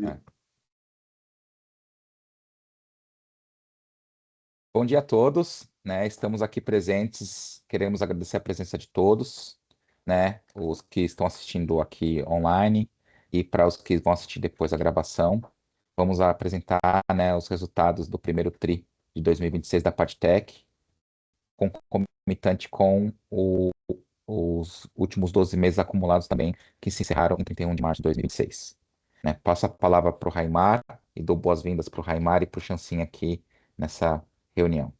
É. Bom dia a todos, né? Estamos aqui presentes, queremos agradecer a presença de todos, né? Os que estão assistindo aqui online e para os que vão assistir depois a gravação. Vamos apresentar, né, os resultados do primeiro TRI de 2026 da Padtech, concomitante com os últimos 12 meses acumulados também, que se encerraram em 31 de março de 2026. Né? Passo a palavra para o Raimar e dou boas-vindas para o Raimar e para o Chancin aqui nessa reunião.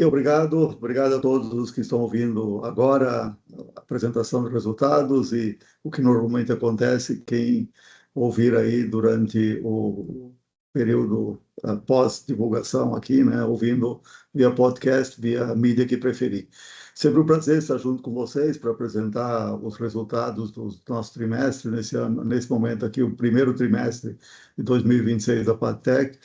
Obrigado a todos os que estão ouvindo agora a apresentação dos resultados e o que normalmente acontece, quem ouvir aí durante o período pós-divulgação aqui, né, ouvindo via podcast, via mídia que preferir. Sempre um prazer estar junto com vocês para apresentar os resultados do nosso trimestre nesse ano, nesse momento aqui, o primeiro trimestre de 2026 da Padtech.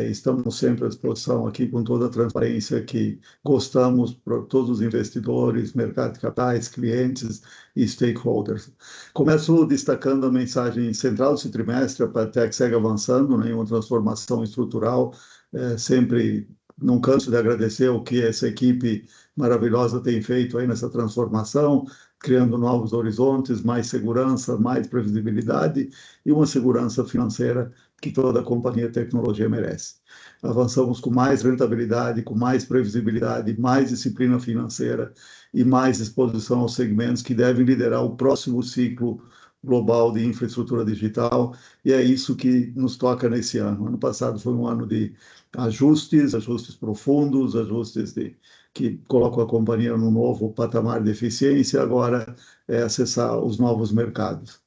Estamos sempre à disposição aqui com toda a transparência que gostamos para todos os investidores, mercado de capitais, clientes e stakeholders. Começo destacando a mensagem central desse trimestre: a Padtech segue avançando, né, em uma transformação estrutural. Sempre não canso de agradecer o que essa equipe maravilhosa tem feito aí nessa transformação, criando novos horizontes, mais segurança, mais previsibilidade e uma segurança financeira que toda a companhia de tecnologia merece. Avançamos com mais rentabilidade, com mais previsibilidade, mais disciplina financeira e mais exposição aos segmentos que devem liderar o próximo ciclo global de infraestrutura digital, e é isso que nos toca nesse ano. Ano passado foi um ano de ajustes profundos, que colocam a companhia num novo patamar de eficiência, agora é acessar os novos mercados.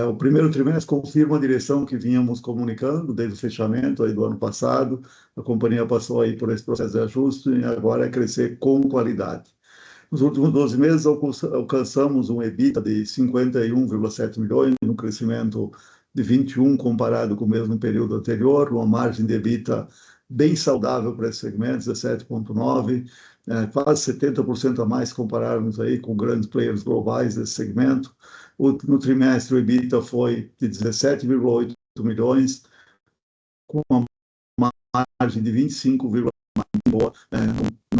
O primeiro trimestre confirma a direção que vínhamos comunicando desde o fechamento aí do ano passado. A companhia passou aí por esse processo de ajuste e agora é crescer com qualidade. Nos últimos 12 meses, alcançamos um EBITDA de 51,7 milhões, um crescimento de 21% comparado com o mesmo período anterior, uma margem de EBITDA bem saudável para esse segmento, 17,9%, quase 70% a mais compararmos aí com grandes players globais desse segmento. No trimestre, o EBITDA foi de 17,8 milhões, com uma margem de 25,9%. Boa.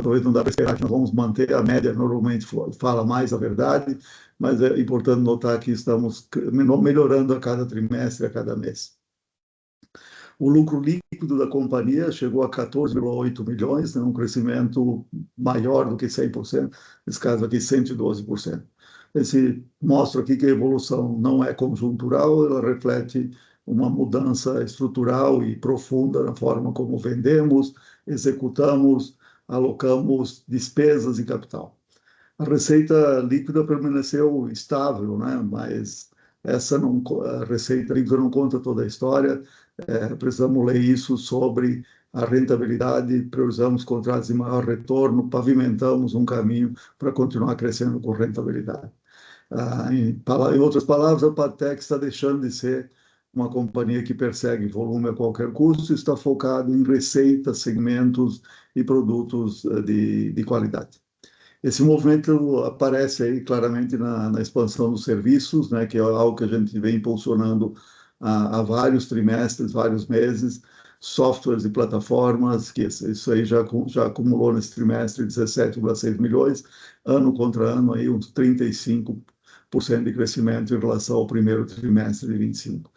Talvez não dá para esperar que nós vamos manter a média, normalmente fala mais a verdade, mas é importante notar que estamos melhorando a cada trimestre, a cada mês. O lucro líquido da companhia chegou a 14,8 milhões, né, um crescimento maior do que 100%, nesse caso aqui 112%. Esse mostra aqui que a evolução não é conjuntural, ela reflete uma mudança estrutural e profunda na forma como vendemos, executamos, alocamos despesas e capital. A receita líquida permaneceu estável, né? Mas a receita líquida não conta toda a história. Precisamos ler isso sobre a rentabilidade, priorizamos contratos de maior retorno, pavimentamos um caminho para continuar crescendo com rentabilidade. Em outras palavras, a Padtech está deixando de ser uma companhia que persegue volume a qualquer custo, está focado em receitas, segmentos e produtos de qualidade. Esse movimento aparece aí claramente na expansão dos serviços, né, que é algo que a gente vem impulsionando há vários trimestres, vários meses, softwares e plataformas, que isso aí já acumulou nesse trimestre 17,6 milhões, ano contra ano, aí uns 35% de crescimento em relação ao primeiro trimestre de 25.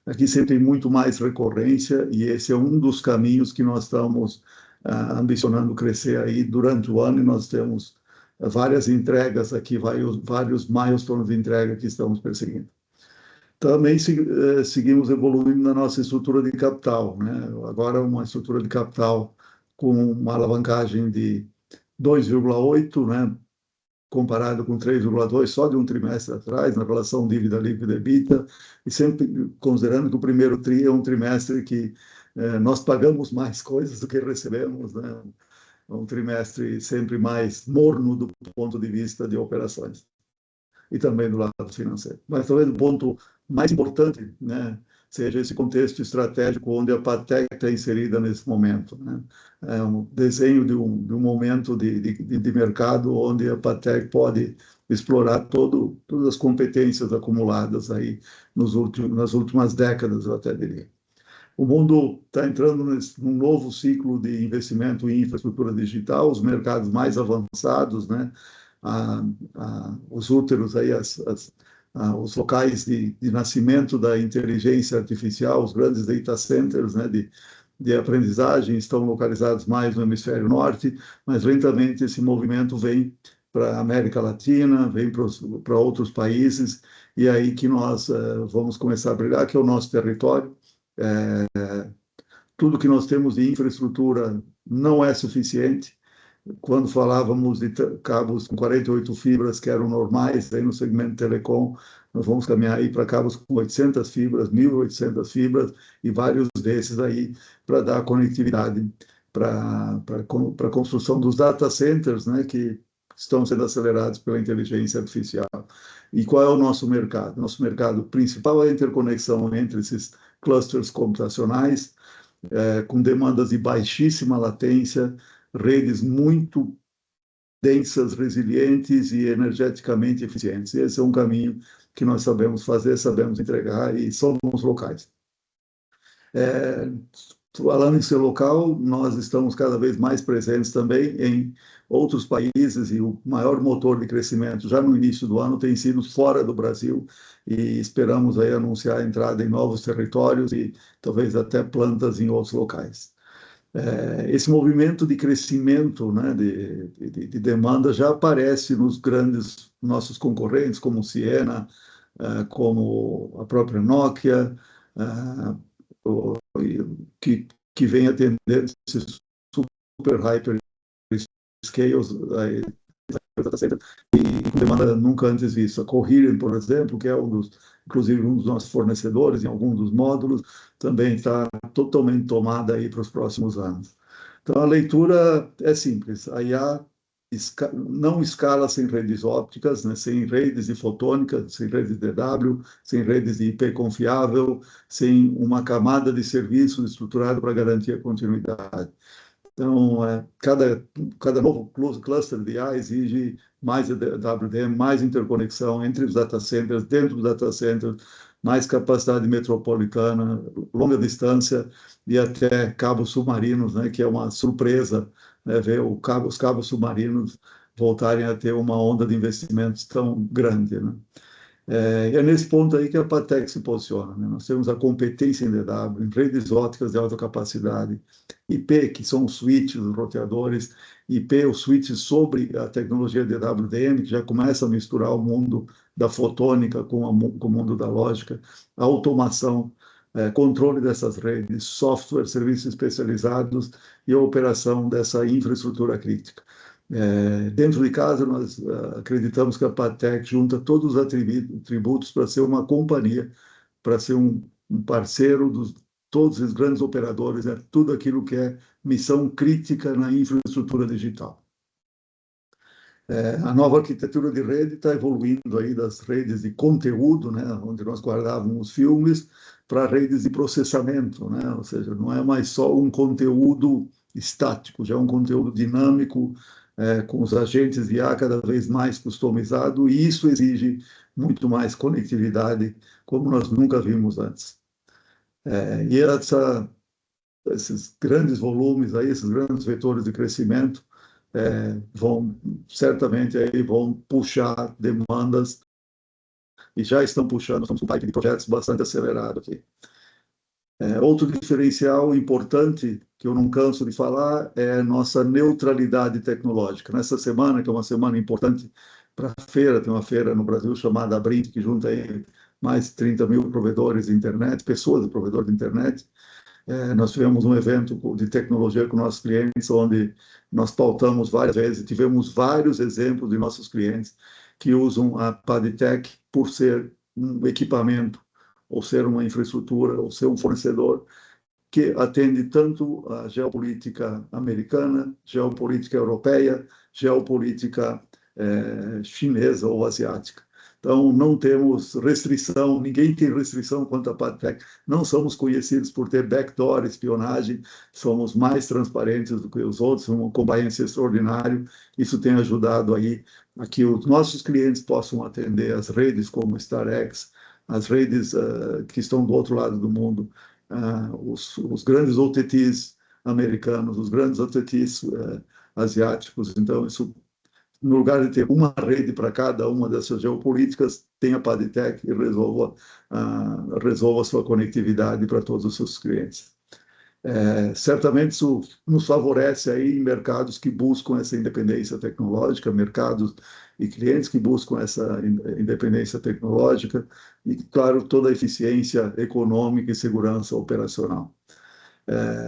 Aqui sempre tem muito mais recorrência e esse é um dos caminhos que nós estamos ambicionando crescer aí durante o ano, e nós temos várias entregas aqui, vários milestones de entrega que estamos perseguindo. Também seguimos evoluindo na nossa estrutura de capital, né? Agora uma estrutura de capital com uma alavancagem de 2,8, né? Comparado com 3,2 só de um trimestre atrás, na relação dívida líquida EBITDA, e sempre considerando que o primeiro TRI é um trimestre que nós pagamos mais coisas do que recebemos, né? É um trimestre sempre mais morno do ponto de vista de operações e também do lado financeiro. Mas talvez o ponto mais importante, né, seja esse contexto estratégico onde a Padtech está inserida nesse momento, né? É um desenho de um momento de mercado onde a Padtech pode explorar todas as competências acumuladas aí nas últimas décadas, eu até diria. O mundo está entrando num novo ciclo de investimento em infraestrutura digital, os mercados mais avançados, né? Os úteros aí, os locais de nascimento da inteligência artificial, os grandes data centers, né, de aprendizagem estão localizados mais no hemisfério norte, mas lentamente esse movimento vem para a América Latina, vem para outros países, e é aí que nós vamos começar a brilhar, que é o nosso território. Tudo que nós temos de infraestrutura não é suficiente. Quando falávamos de cabos com 48 fibras, que eram normais aí no segmento telecom, nós vamos caminhar aí para cabos com 800 fibras, 1.800 fibras, e vários desses aí para dar conectividade para a construção dos data centers, né, que estão sendo acelerados pela inteligência artificial. E qual é o nosso mercado? Nosso mercado principal é a interconexão entre esses clusters computacionais, com demandas de baixíssima latência, redes muito densas, resilientes e energeticamente eficientes. Esse é um caminho que nós sabemos fazer, sabemos entregar e somos locais. Falando em ser local, nós estamos cada vez mais presentes também em outros países e o maior motor de crescimento já no início do ano tem sido fora do Brasil e esperamos aí anunciar a entrada em novos territórios e talvez até plantas em outros locais. Esse movimento de crescimento, né, de demanda já aparece nos grandes nossos concorrentes, como Ciena, como a própria Nokia, que vem atender esses super hyper scales e com demanda nunca antes vista. A Coherent, por exemplo, que é inclusive um dos nossos fornecedores em alguns dos módulos, também está totalmente tomada aí para os próximos anos. Então, a leitura é simples. A IA não escala sem redes ópticas, né, sem redes de fotônica, sem redes DW, sem redes de IP confiável, sem uma camada de serviços estruturada para garantir a continuidade. Então, cada novo cluster de IA exige mais WDM, mais interconexão entre os data centers, dentro dos data centers, mais capacidade metropolitana, longa distância e até cabos submarinos, né, que é uma surpresa, né, ver os cabos submarinos voltarem a ter uma onda de investimentos tão grande, né? É nesse ponto aí que a Patec se posiciona, né? Nós temos a competência em DW, em redes ópticas de alta capacidade, IP, que são os switches, os roteadores, IP, os switches sobre a tecnologia DWDM, que já começa a misturar o mundo da fotônica com o mundo da lógica, a automação, controle dessas redes, software, serviços especializados e a operação dessa infraestrutura crítica. Dentro de casa, nós acreditamos que a Patec junta todos os atributos para ser uma companhia, para ser um parceiro dos todos os grandes operadores, tudo aquilo que é missão crítica na infraestrutura digital. A nova arquitetura de rede está evoluindo aí das redes de conteúdo, né, onde nós guardávamos filmes, para redes de processamento, né, ou seja, não é mais só um conteúdo estático, já é um conteúdo dinâmico, com os agentes de IA cada vez mais customizado, e isso exige muito mais conectividade, como nós nunca vimos antes. E esses grandes volumes, aí, esses grandes vetores de crescimento, certamente aí vão puxar demandas, e já estão puxando, estamos com um pipe de projetos bastante acelerado aqui. Outro diferencial importante, que eu não canso de falar, é a nossa neutralidade tecnológica. Nessa semana, que é uma semana importante para a feira, tem uma feira no Brasil chamada Abrint, que junta aí mais de 30 mil provedores de internet, pessoas de provedores de internet. Nós tivemos um evento de tecnologia com nossos clientes, onde nós pautamos várias vezes, tivemos vários exemplos de nossos clientes que usam a PadTech por ser um equipamento, ou ser uma infraestrutura, ou ser um fornecedor que atende tanto a geopolítica americana, geopolítica europeia, geopolítica chinesa ou asiática. Então, não temos restrição, ninguém tem restrição quanto à PadTech. Não somos conhecidos por ter backdoor, espionagem, somos mais transparentes do que os outros, um compliance extraordinário. Isso tem ajudado aí a que os nossos clientes possam atender as redes como StarX, as redes que estão do outro lado do mundo, os grandes OTTs americanos, os grandes OTTs asiáticos. Então, isso, no lugar de ter uma rede para cada uma dessas geopolíticas, tem a PadTech e resolva a sua conectividade para todos os seus clientes. Certamente isso nos favorece aí em mercados que buscam essa independência tecnológica, mercados e clientes que buscam essa independência tecnológica e, claro, toda a eficiência econômica e segurança operacional.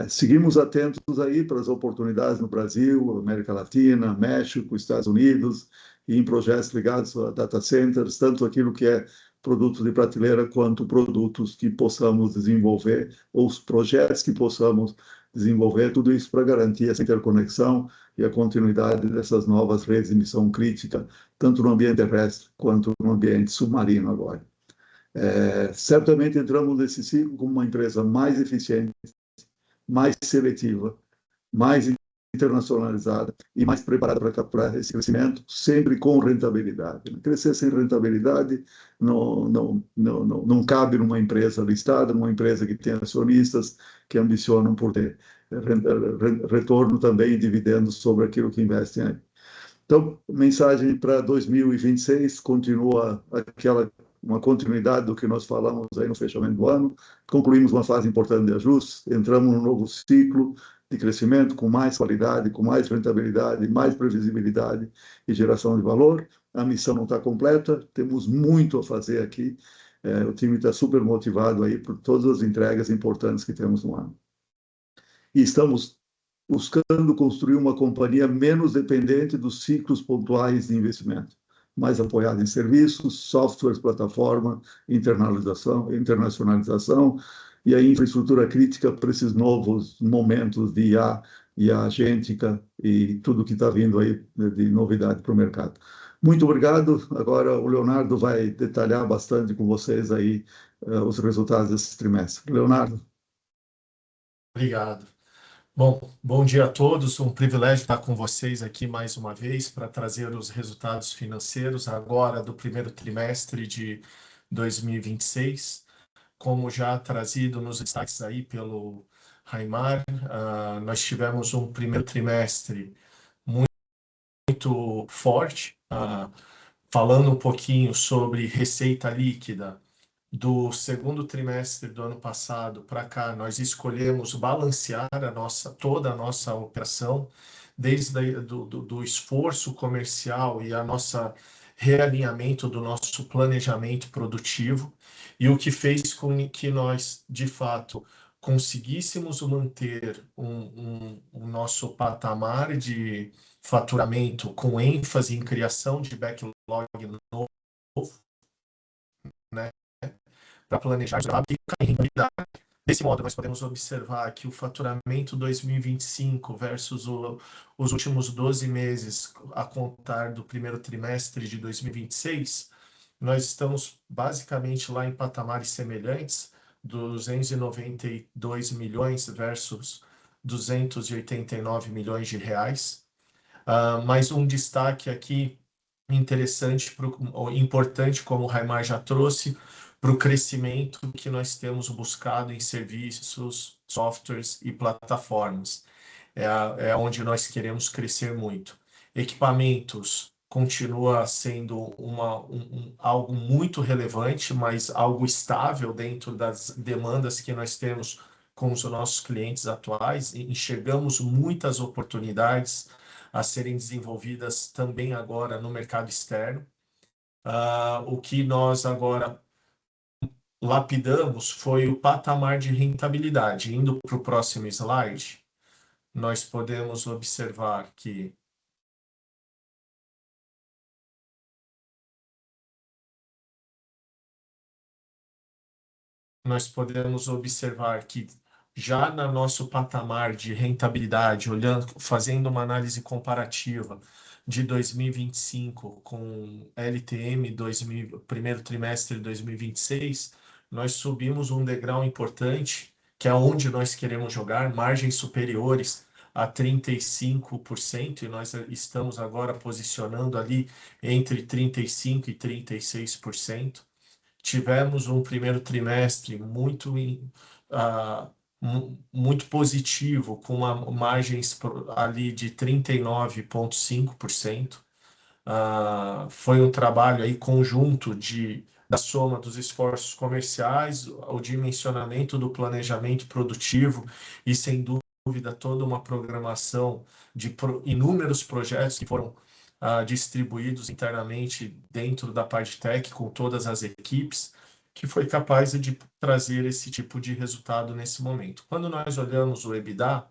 Seguimos atentos aí para as oportunidades no Brasil, América Latina, México, Estados Unidos, e em projetos ligados a data centers, tanto aquilo que é produtos de prateleira quanto produtos que possamos desenvolver, ou os projetos que possamos desenvolver, tudo isso para garantir essa interconexão e a continuidade dessas novas redes de missão crítica, tanto no ambiente terrestre quanto no ambiente submarino agora. Certamente entramos nesse ciclo como uma empresa mais eficiente, mais seletiva, mais internacionalizada e mais preparada para capturar esse crescimento, sempre com rentabilidade. Crescer sem rentabilidade não cabe numa empresa listada, numa empresa que tem acionistas que ambicionam por ter retorno também e dividendos sobre aquilo que investem aí. Então, mensagem para 2026 continua uma continuidade do que nós falamos aí no fechamento do ano. Concluímos uma fase importante de ajustes, entramos num novo ciclo de crescimento com mais qualidade, com mais rentabilidade, mais previsibilidade e geração de valor. A missão não está completa, temos muito a fazer aqui. O time está super motivado aí por todas as entregas importantes que temos no ano. E estamos buscando construir uma companhia menos dependente dos ciclos pontuais de investimento, mais apoiada em serviços, softwares, plataforma, internacionalização e a infraestrutura crítica para esses novos momentos de IA e a agêntica e tudo que está vindo aí de novidade para o mercado. Muito obrigado. Agora o Leonardo vai detalhar bastante com vocês aí os resultados desse trimestre. Leonardo. Obrigado. Bom dia a todos. Um privilégio estar com vocês aqui mais uma vez para trazer os resultados financeiros agora do primeiro trimestre de 2026. Como já trazido nos destaques aí pelo Raimar, nós tivemos um primeiro trimestre muito forte, falando um pouquinho sobre receita líquida. Do segundo trimestre do ano passado para cá, nós escolhemos balancear toda a nossa operação, desde do esforço comercial e a nossa realinhamento do nosso planejamento produtivo, e o que fez com que nós, de fato, conseguíssemos manter o nosso patamar de faturamento com ênfase em criação de backlog novo, né? Para planejar e rentabilidade. Desse modo, nós podemos observar que o faturamento 2025 versus os últimos 12 meses a contar do primeiro trimestre de 2026, nós estamos basicamente lá em patamares semelhantes, 292 milhões versus 289 milhões de reais. Mais um destaque aqui interessante, importante, como o Raimar já trouxe, para o crescimento que nós temos buscado em serviços, softwares e plataformas. É onde nós queremos crescer muito. Equipamentos continua sendo algo muito relevante, mas algo estável dentro das demandas que nós temos com os nossos clientes atuais. Enxergamos muitas oportunidades a serem desenvolvidas também agora no mercado externo. O que nós agora lapidamos foi o patamar de rentabilidade. Indo para o próximo slide, nós podemos observar que já no nosso patamar de rentabilidade, fazendo uma análise comparativa de 2025 com LTM primeiro trimestre de 2026, nós subimos um degrau importante, que é onde nós queremos jogar, margens superiores a 35%, e nós estamos agora posicionando ali entre 35% e 36%. Tivemos um primeiro trimestre muito positivo, com margens ali de 39,5%. Foi um trabalho aí conjunto da soma dos esforços comerciais, o dimensionamento do planejamento produtivo e, sem dúvida, toda uma programação de inúmeros projetos que foram distribuídos internamente dentro da PagTech com todas as equipes, que foi capaz de trazer esse tipo de resultado nesse momento. Quando nós olhamos o EBITDA,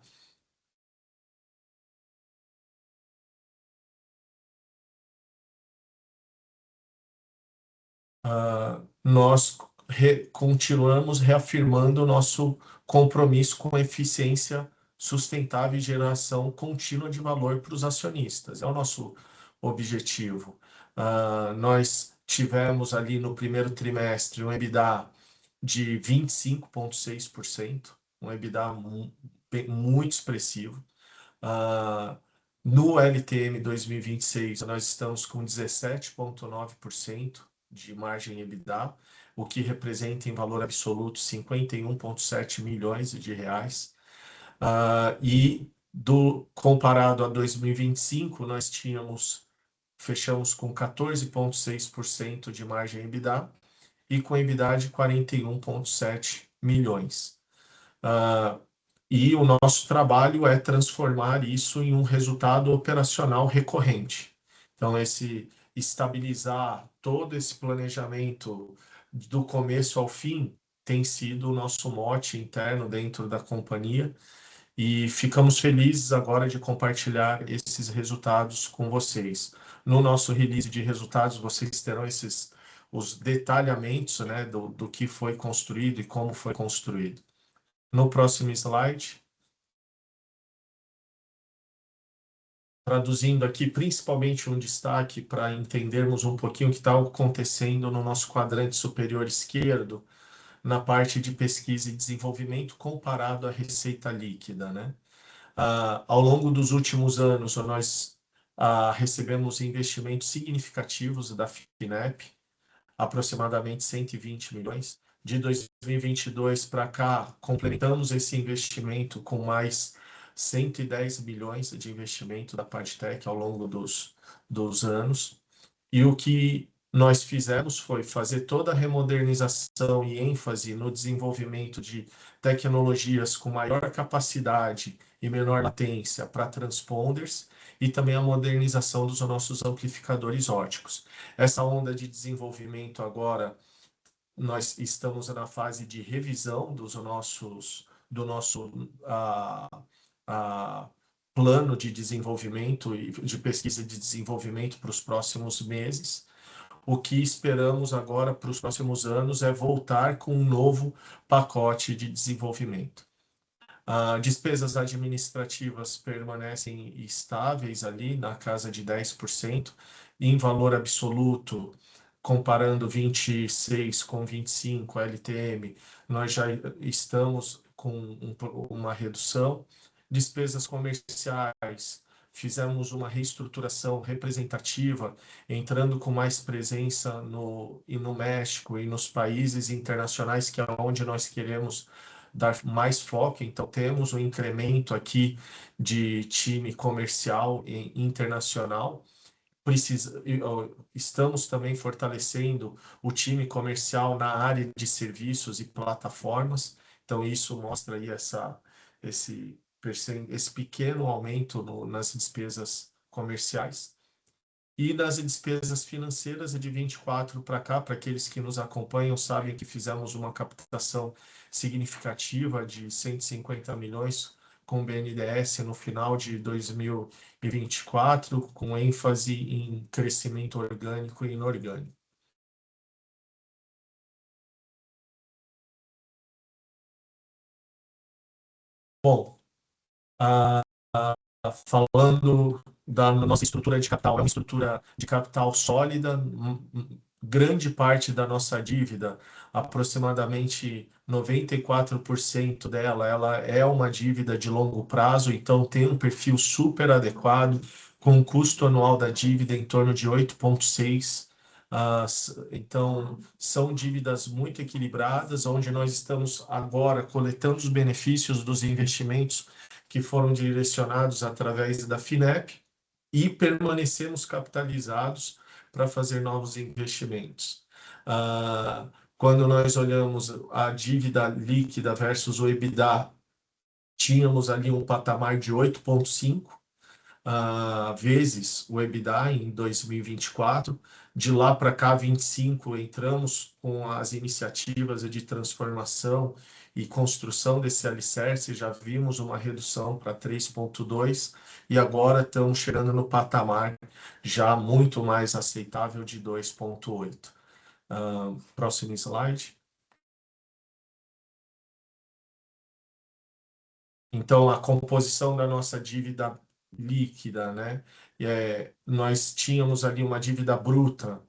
nós continuamos reafirmando o nosso compromisso com eficiência sustentável e geração contínua de valor para os acionistas. É o nosso objetivo. Nós tivemos ali no primeiro trimestre um EBITDA de 25,6%, um EBITDA muito expressivo. No LTM 2026, nós estamos com 17,9% de margem EBITDA, o que representa em valor absoluto 51,7 milhões de reais. E comparado a 2025, nós fechamos com 14,6% de margem EBITDA e com EBITDA de 41,7 milhões. E o nosso trabalho é transformar isso em um resultado operacional recorrente. Então, estabilizar todo esse planejamento do começo ao fim tem sido o nosso mote interno dentro da companhia, e ficamos felizes agora de compartilhar esses resultados com vocês. No nosso release de resultados, vocês terão os detalhamentos, né, do que foi construído e como foi construído. No próximo slide, traduzindo aqui principalmente um destaque para entendermos um pouquinho o que está acontecendo no nosso quadrante superior esquerdo, na parte de pesquisa e desenvolvimento comparado à receita líquida, né? Ao longo dos últimos anos, nós recebemos investimentos significativos da FINEP, aproximadamente 120 milhões. De 2022 para cá, complementamos esse investimento com mais 110 milhões de investimento da PagTech ao longo dos anos. E o que nós fizemos foi fazer toda a remodernização e ênfase no desenvolvimento de tecnologias com maior capacidade e menor latência para transponders, e também a modernização dos nossos amplificadores óticos. Essa onda de desenvolvimento agora, nós estamos na fase de revisão do nosso plano de desenvolvimento e de pesquisa de desenvolvimento para os próximos meses. O que esperamos agora para os próximos anos é voltar com um novo pacote de desenvolvimento. Despesas administrativas permanecem estáveis ali na casa de 10%, em valor absoluto, comparando 26 com 25 LTM, nós já estamos com uma redução. Despesas comerciais, fizemos uma reestruturação representativa, entrando com mais presença no México e nos países internacionais, que é onde nós queremos dar mais foco. Então, temos um incremento aqui de time comercial e internacional. Estamos também fortalecendo o time comercial na área de serviços e plataformas. Então, isso mostra aí esse pequeno aumento nas despesas comerciais. E nas despesas financeiras, de 24 para cá, para aqueles que nos acompanham, sabem que fizemos uma captação significativa de 150 milhões com o BNDES no final de 2024, com ênfase em crescimento orgânico e inorgânico. Bom, falando da nossa estrutura de capital. É uma estrutura de capital sólida, grande parte da nossa dívida, aproximadamente 94% dela, ela é uma dívida de longo prazo, então tem um perfil super adequado, com um custo anual da dívida em torno de 8,6. Então, são dívidas muito equilibradas, onde nós estamos agora coletando os benefícios dos investimentos que foram direcionados através da FINEP e permanecemos capitalizados para fazer novos investimentos. Quando nós olhamos a dívida líquida versus o EBITDA, tínhamos ali um patamar de 8,5 vezes o EBITDA em 2024. De lá para cá, 25, entramos com as iniciativas de transformação e construção desse alicerce, já vimos uma redução para 3,2 e agora estamos chegando no patamar já muito mais aceitável de 2,8. Próximo slide. Então, a composição da nossa dívida líquida, né? Nós tínhamos ali uma dívida bruta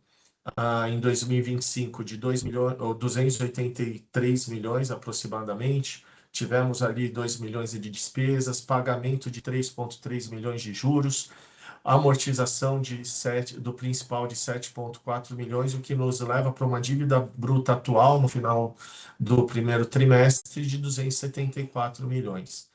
em 2025 de 2 milhões, ou 283 milhões aproximadamente. Tivemos ali 2 milhões de despesas, pagamento de 3,3 milhões de juros, amortização do principal de 7,4 milhões, o que nos leva para uma dívida bruta atual no final do primeiro trimestre de 274 milhões.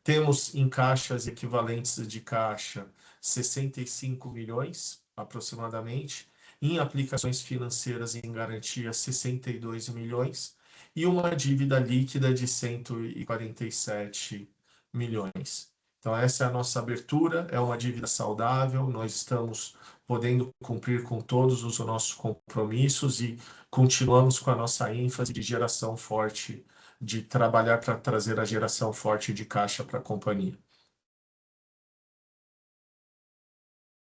Temos em caixas equivalentes de caixa 65 milhões, aproximadamente, em aplicações financeiras em garantia 62 milhões e uma dívida líquida de 147 milhões. Então, essa é a nossa abertura, é uma dívida saudável, nós estamos podendo cumprir com todos os nossos compromissos e continuamos com a nossa ênfase de geração forte, de trabalhar para trazer a geração forte de caixa para a companhia.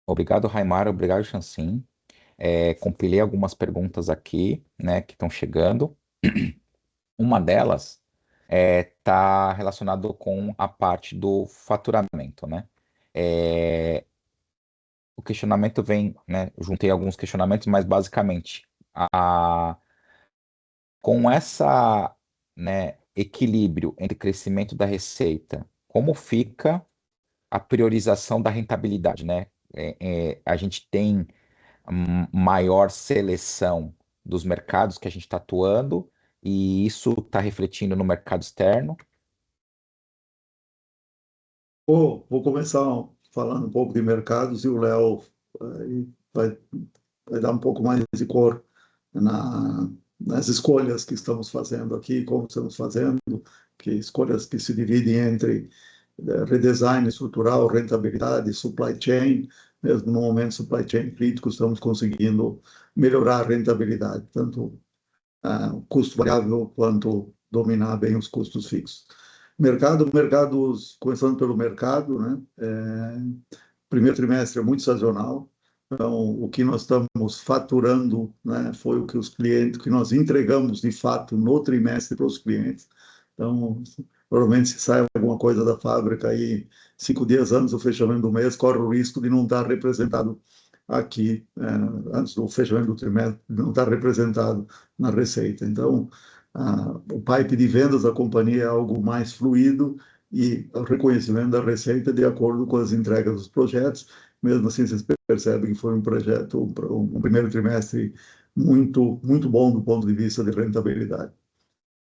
Obrigado, Raimar. Obrigado, Chancin. Compilei algumas perguntas aqui, né, que estão chegando. Uma delas está relacionada com a parte do faturamento, né? O questionamento vem, né? Eu juntei alguns questionamentos, mas basicamente com essa, né, equilíbrio entre crescimento da receita, como fica a priorização da rentabilidade, né? A gente tem maior seleção dos mercados que a gente está atuando e isso está refletindo no mercado externo. Vou começar falando um pouco de mercados e o Léo vai dar um pouco mais de cor nas escolhas que estamos fazendo aqui, como estamos fazendo, que escolhas que se dividem entre redesign estrutural, rentabilidade, supply chain. Mesmo no momento supply chain crítico, estamos conseguindo melhorar a rentabilidade, tanto o custo variável quanto dominar bem os custos fixos. Mercados, começando pelo mercado, né? Primeiro trimestre é muito sazonal, então o que nós estamos faturando, né, foi o que os clientes, que nós entregamos de fato no trimestre para os clientes. Então, provavelmente se sai alguma coisa da fábrica aí 5 dias antes do fechamento do mês, corre o risco de não estar representado aqui, antes do fechamento do trimestre, de não estar representado na receita. Então, o pipe de vendas da companhia é algo mais fluido e o reconhecimento da receita de acordo com as entregas dos projetos. Mesmo assim, vocês percebem que foi um projeto, um primeiro trimestre muito, muito bom do ponto de vista de rentabilidade.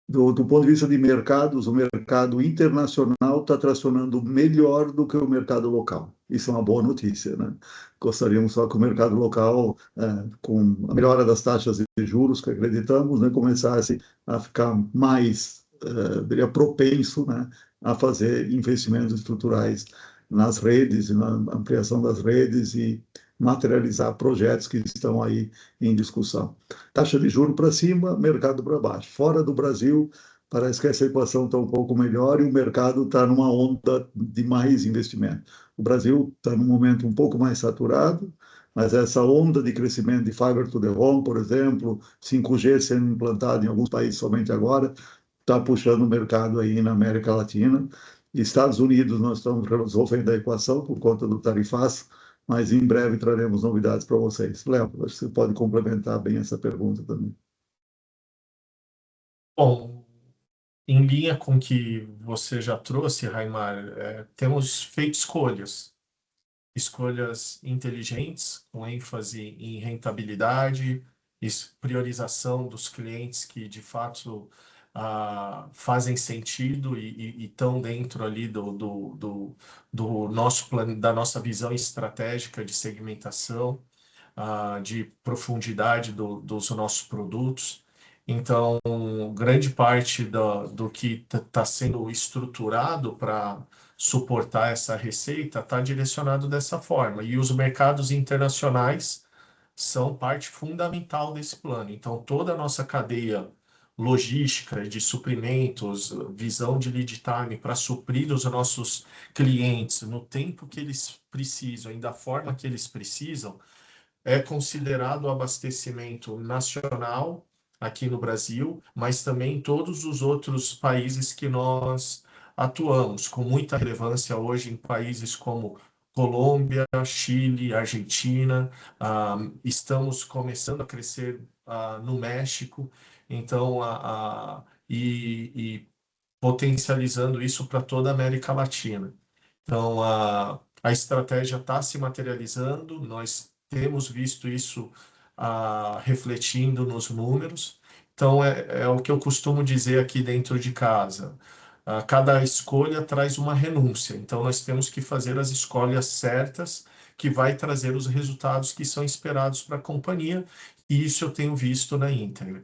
Do ponto de vista de mercados, o mercado internacional está tracionando melhor do que o mercado local. Isso é uma boa notícia, né? Gostaríamos só que o mercado local, com a melhora das taxas de juros que acreditamos, né, começasse a ficar mais propenso, né, a fazer investimentos estruturais nas redes, na ampliação das redes e materializar projetos que estão aí em discussão. Taxa de juros para cima, mercado para baixo. Fora do Brasil, parece que essa equação está um pouco melhor e o mercado está numa onda de mais investimento. O Brasil está num momento um pouco mais saturado, mas essa onda de crescimento de fiber to the home, por exemplo, 5G sendo implantado em alguns países somente agora, está puxando o mercado aí na América Latina. Estados Unidos, nós estamos resolvendo a equação por conta do tarifaço, mas em breve traremos novidades para vocês. Léo, acho que você pode complementar bem essa pergunta também. Bom, em linha com o que você já trouxe, Raimar, temos feito escolhas inteligentes, com ênfase em rentabilidade, priorização dos clientes que de fato fazem sentido e estão dentro ali do nosso plano, da nossa visão estratégica de segmentação, de profundidade dos nossos produtos. Então, grande parte do que está sendo estruturado para suportar essa receita está direcionado dessa forma. E os mercados internacionais são parte fundamental desse plano. Então, toda a nossa cadeia logística de suprimentos, visão de lead time para suprir os nossos clientes no tempo que eles precisam e da forma que eles precisam, é considerado o abastecimento nacional aqui no Brasil, mas também em todos os outros países que nós atuamos, com muita relevância hoje em países como Colômbia, Chile, Argentina. Estamos começando a crescer no México, então e potencializando isso para toda a América Latina. Então, a estratégia está se materializando, nós temos visto isso refletindo nos números. Então, é o que eu costumo dizer aqui dentro de casa. Cada escolha traz uma renúncia. Então, nós temos que fazer as escolhas certas, que vai trazer os resultados que são esperados para a companhia. E isso eu tenho visto na íntegra.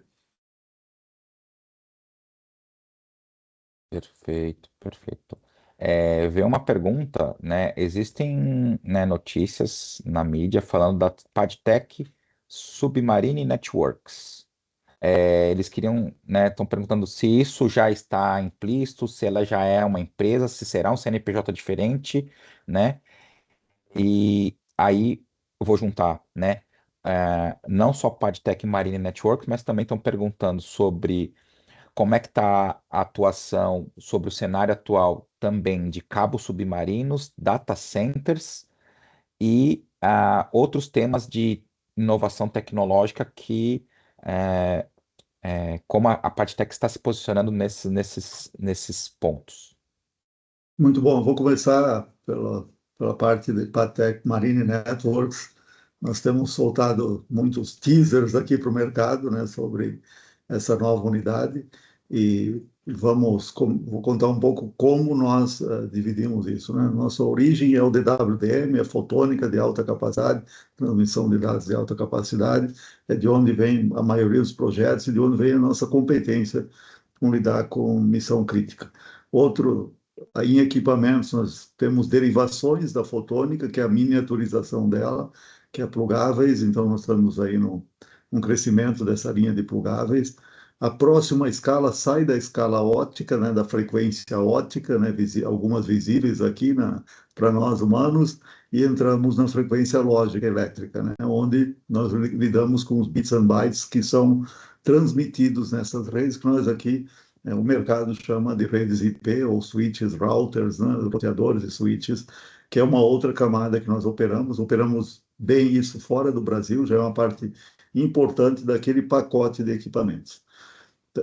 Perfeito, perfeito. Veio uma pergunta, né? Existem, né, notícias na mídia falando da Padtech Submarine Networks. Eles queriam, né? Estão perguntando se isso já está implícito, se ela já é uma empresa, se será um CNPJ diferente, né? E aí eu vou juntar, né? Não só Padtech Marine Networks, mas também estão perguntando sobre como é que está a atuação sobre o cenário atual também de cabos submarinos, data centers e outros temas de inovação tecnológica que como a Partech está se posicionando nesses pontos. Muito bom. Vou começar pela parte de Patec Marine Networks. Nós temos soltado muitos teasers aqui para o mercado, né, sobre essa nova unidade e vou contar um pouco como nós dividimos isso, né? Nossa origem é o DWDM, a fotônica de alta capacidade, transmissão de dados de alta capacidade, é de onde vem a maioria dos projetos e de onde vem a nossa competência com lidar com missão crítica. Outro Aí, em equipamentos, nós temos derivações da fotônica, que é a miniaturização dela, que é plugáveis, então nós estamos aí num crescimento dessa linha de plugáveis. A próxima escala sai da escala óptica, né, da frequência óptica, né, algumas visíveis aqui para nós humanos, e entramos na frequência lógica elétrica, né, onde nós lidamos com os bits and bytes que são transmitidos nessas redes, que nós aqui o mercado chama de redes IP ou switches, routers, né, roteadores e switches, que é uma outra camada que nós operamos. Operamos bem isso fora do Brasil, já é uma parte importante daquele pacote de equipamentos.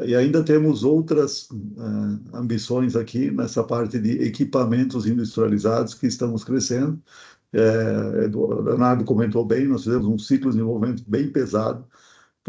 E ainda temos outras ambições aqui nessa parte de equipamentos industrializados que estamos crescendo. O Leonardo comentou bem, nós fizemos um ciclo de desenvolvimento bem pesado.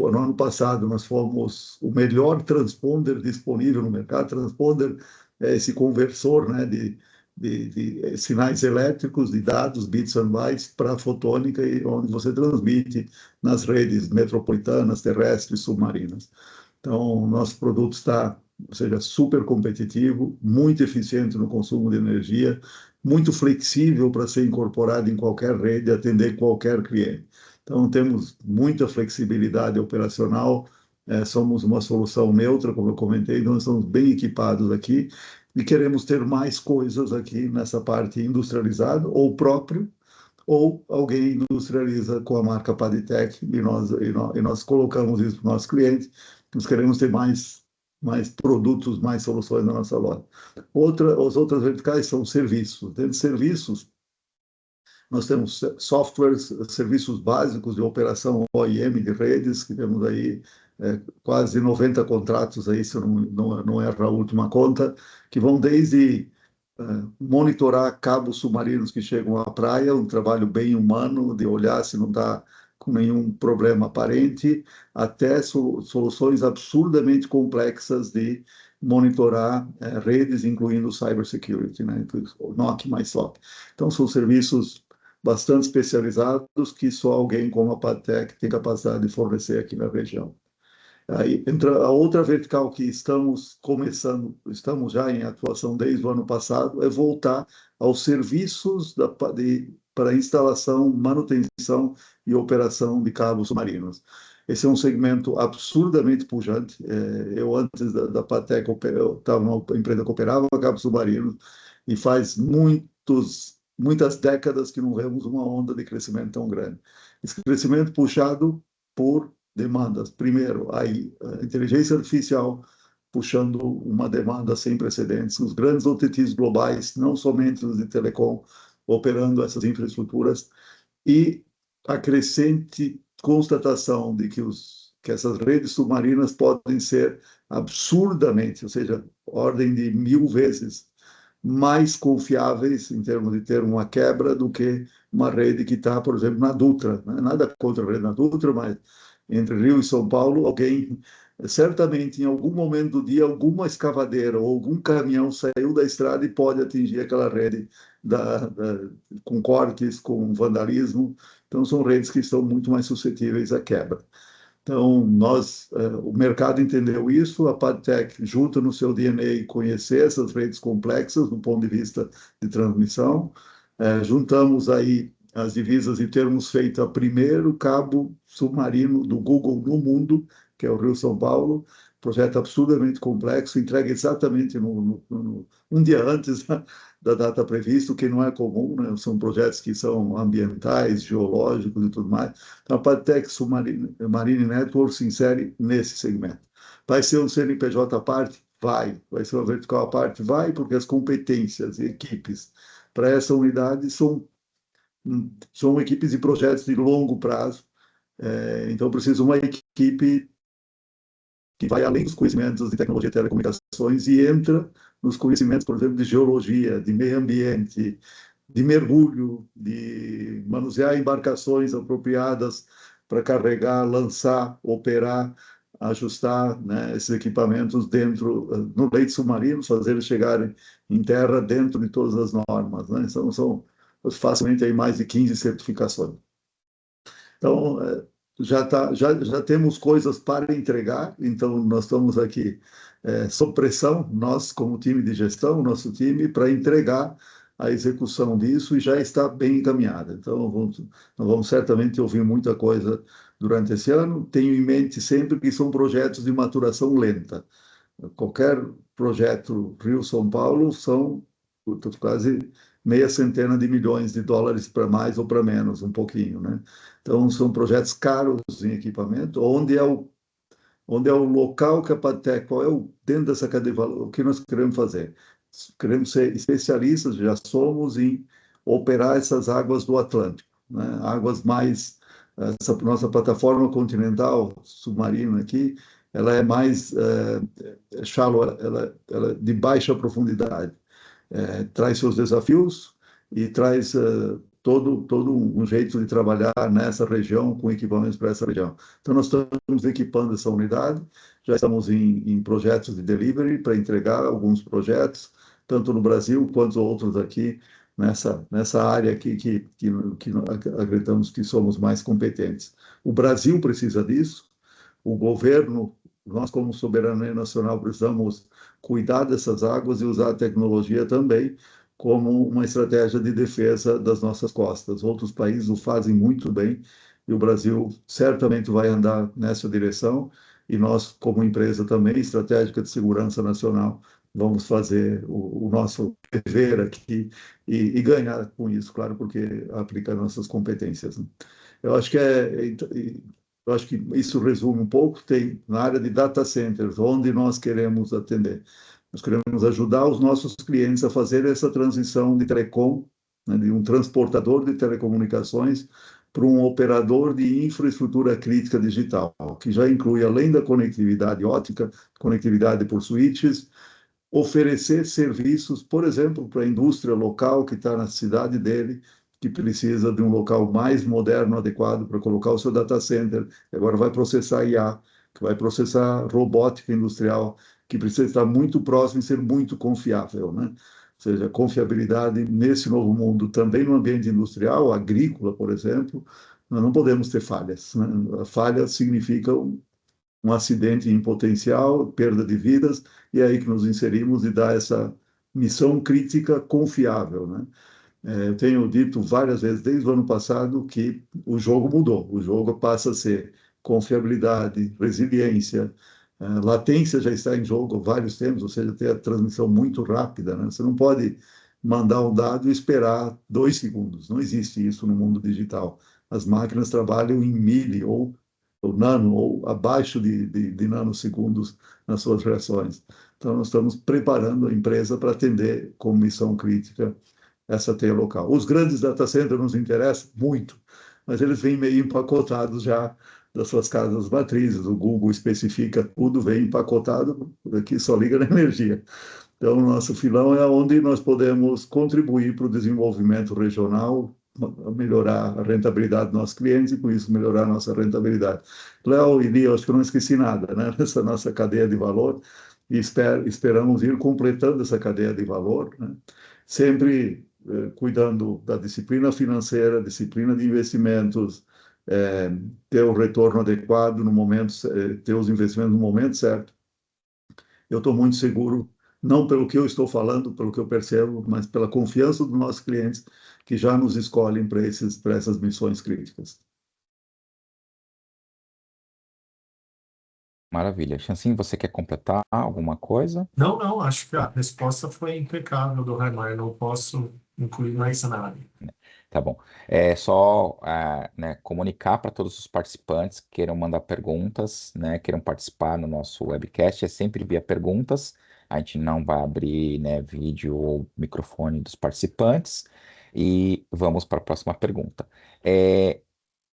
No ano passado, nós fomos o melhor transponder disponível no mercado. Transponder é esse conversor, né, de sinais elétricos, de dados, bits and bytes, para a fotônica, onde você transmite nas redes metropolitanas, terrestres, submarinas. Então, nosso produto está, ou seja, super competitivo, muito eficiente no consumo de energia, muito flexível para ser incorporado em qualquer rede, atender qualquer cliente. Então, temos muita flexibilidade operacional, somos uma solução neutra, como eu comentei, então estamos bem equipados aqui e queremos ter mais coisas aqui nessa parte industrializada, ou próprio, ou alguém industrializa com a marca Padtech e nós colocamos isso para o nosso cliente. Nós queremos ter mais mais produtos, mais soluções na nossa loja. As outras verticais são serviços. Dentro de serviços, nós temos softwares, serviços básicos de operação OIM de redes, que temos aí quase 90 contratos, aí, se eu não erro a última conta, que vão desde monitorar cabos submarinos que chegam à praia, um trabalho bem humano, de olhar se não está com nenhum problema aparente, até soluções absurdamente complexas de monitorar redes, incluindo cybersecurity, né? O NOC mais SOC. Então, são serviços bastante especializados que só alguém como a Patec tem capacidade de fornecer aqui na região. Aí entra a outra vertical que estamos estamos já em atuação desde o ano passado, é voltar aos serviços para instalação, manutenção e operação de cabos submarinos. Esse é um segmento absurdamente pujante. Eu, antes da Patec, eu estava numa empresa que operava cabos submarinos e faz muitas décadas que não vemos uma onda de crescimento tão grande. Esse crescimento puxado por demandas. Primeiro, a inteligência artificial puxando uma demanda sem precedentes. Os grandes OTTs globais, não somente os de telecom, operando essas infraestruturas, e a crescente constatação de que essas redes submarinas podem ser absurdamente, ou seja, ordem de 1000 vezes mais confiáveis em termos de ter uma quebra do que uma rede que está, por exemplo, na Dutra. Nada contra a rede na Dutra, mas entre Rio e São Paulo, alguém, certamente, em algum momento do dia, alguma escavadeira ou algum caminhão saiu da estrada e pode atingir aquela rede com cortes, com vandalismo. Então, são redes que estão muito mais suscetíveis à quebra. Então, o mercado entendeu isso, a Patec, junto no seu DNA, conhecer essas redes complexas do ponto de vista de transmissão. Juntamos aí as divisas e termos feito o primeiro cabo submarino do Google no mundo, que é o Rio-São Paulo, projeto absurdamente complexo, entregue exatamente um dia antes da data prevista, o que não é comum, né? São projetos que são ambientais, geológicos e tudo mais. Então, a Patec Marine Network se insere nesse segmento. Vai ser um CNPJ à parte? Vai ser uma vertical à parte? Vai, porque as competências e equipes para essa unidade são equipes de projetos de longo prazo. Então, precisa uma equipe que vai além dos conhecimentos de tecnologia de telecomunicações e entra nos conhecimentos, por exemplo, de geologia, de meio ambiente, de mergulho, de manusear embarcações apropriadas para carregar, lançar, operar, ajustar, né, esses equipamentos no leito submarino, fazer eles chegarem em terra dentro de todas as normas, né? São facilmente aí mais de 15 certificações. Então, já temos coisas para entregar, então nós estamos aqui sob pressão, nós como time de gestão, nosso time, para entregar a execução disso e já está bem encaminhada. Então, nós vamos certamente ouvir muita coisa durante esse ano. Tenho em mente sempre que são projetos de maturação lenta. Qualquer projeto Rio-São Paulo são quase meia centena de milhões de dólares para mais ou para menos, um pouquinho, né? Então, são projetos caros em equipamento, onde é o local que a Patec, dentro dessa cadeia de valor, o que nós queremos fazer? Queremos ser especialistas, já somos, em operar essas águas do Atlântico, né? Águas mais... Essa nossa plataforma continental submarina aqui, ela é mais shallow, ela é de baixa profundidade. Traz seus desafios e traz todo um jeito de trabalhar nessa região, com equipamentos para essa região. Então, nós estamos equipando essa unidade, já estamos em projetos de delivery para entregar alguns projetos, tanto no Brasil quanto outros aqui, nessa área aqui que acreditamos que somos mais competentes. O Brasil precisa disso, o governo, nós como soberania nacional precisamos cuidar dessas águas e usar a tecnologia também como uma estratégia de defesa das nossas costas. Outros países o fazem muito bem e o Brasil certamente vai andar nessa direção e nós, como empresa também estratégica de segurança nacional, vamos fazer o nosso dever aqui e ganhar com isso, claro, porque aplica nossas competências, né? Eu acho que Eu acho que isso resume um pouco, tem na área de data centers, onde nós queremos atender. Nós queremos ajudar os nossos clientes a fazer essa transição de telecom, né, de um transportador de telecomunicações para um operador de infraestrutura crítica digital, que já inclui, além da conectividade ótica, conectividade por switches, oferecer serviços, por exemplo, para a indústria local que está na cidade dele, que precisa de um local mais moderno, adequado para colocar o seu data center, que agora vai processar IA, que vai processar robótica industrial, que precisa estar muito próximo e ser muito confiável, né? Ou seja, confiabilidade nesse novo mundo, também no ambiente industrial, agrícola, por exemplo, nós não podemos ter falhas, né? A falha significa um acidente em potencial, perda de vidas, e é aí que nos inserimos e dá essa missão crítica confiável, né? Eu tenho dito várias vezes, desde o ano passado, que o jogo mudou. O jogo passa a ser confiabilidade, resiliência, latência já está em jogo há vários tempos, ou seja, ter a transmissão muito rápida, né? Você não pode mandar um dado e esperar 2 segundos. Não existe isso no mundo digital. As máquinas trabalham em ou nano, ou abaixo de nanosegundos nas suas reações. Então, nós estamos preparando a empresa para atender como missão crítica essa teia local. Os grandes data centers nos interessam muito, mas eles vêm meio empacotados já das suas casas matrizes. O Google especifica tudo, vem empacotado, aqui só liga na energia. Então, o nosso filão é onde nós podemos contribuir para o desenvolvimento regional, melhorar a rentabilidade dos nossos clientes e, com isso, melhorar a nossa rentabilidade. Léo e Lia, acho que eu não esqueci nada, né? Nessa nossa cadeia de valor, e esperamos ir completando essa cadeia de valor, né? Sempre cuidando da disciplina financeira, disciplina de investimentos, ter o retorno adequado no momento, ter os investimentos no momento certo. Eu estou muito seguro, não pelo que eu estou falando, pelo que eu percebo, mas pela confiança dos nossos clientes que já nos escolhem para essas missões críticas. Maravilha. Chancin, você quer completar alguma coisa? Não, acho que a resposta foi impecável do Raimar, não posso incluir mais nada. Tá bom. É só né, comunicar para todos os participantes que queiram mandar perguntas, né, queiram participar no nosso webcast, é sempre via perguntas. A gente não vai abrir, né, vídeo ou microfone dos participantes. E vamos para a próxima pergunta. É,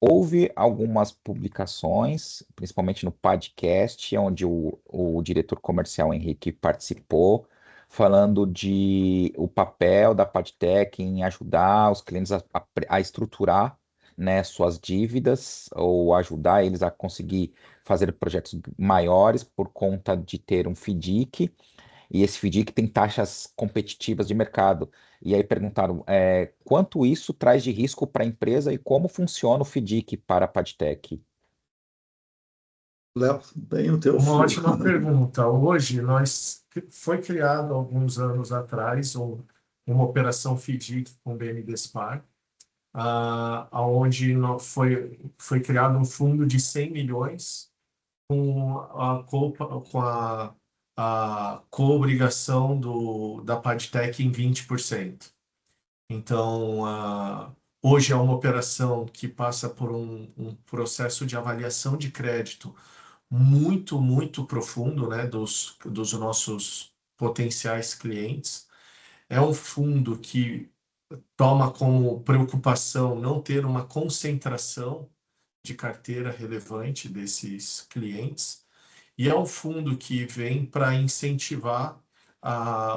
houve algumas publicações, principalmente no podcast, onde o diretor comercial Henrique participou, falando de o papel da Padtech em ajudar os clientes a estruturar, né, suas dívidas ou ajudar eles a conseguir fazer projetos maiores por conta de ter um FDIC e esse FDIC tem taxas competitivas de mercado. E aí perguntaram quanto isso traz de risco para a empresa e como funciona o FDIC para a Padtech. Léo, bem o teu Uma fio. ótima pergunta. Hoje, foi criado alguns anos atrás uma operação FDIC com o BNDESPAR, onde foi criado um fundo de 100 milhões com a co-obrigação da Padtech em 20%. Então, hoje é uma operação que passa por um processo de avaliação de crédito muito, muito profundo, né, dos nossos potenciais clientes. É um fundo que toma como preocupação não ter uma concentração de carteira relevante desses clientes, e é um fundo que vem para incentivar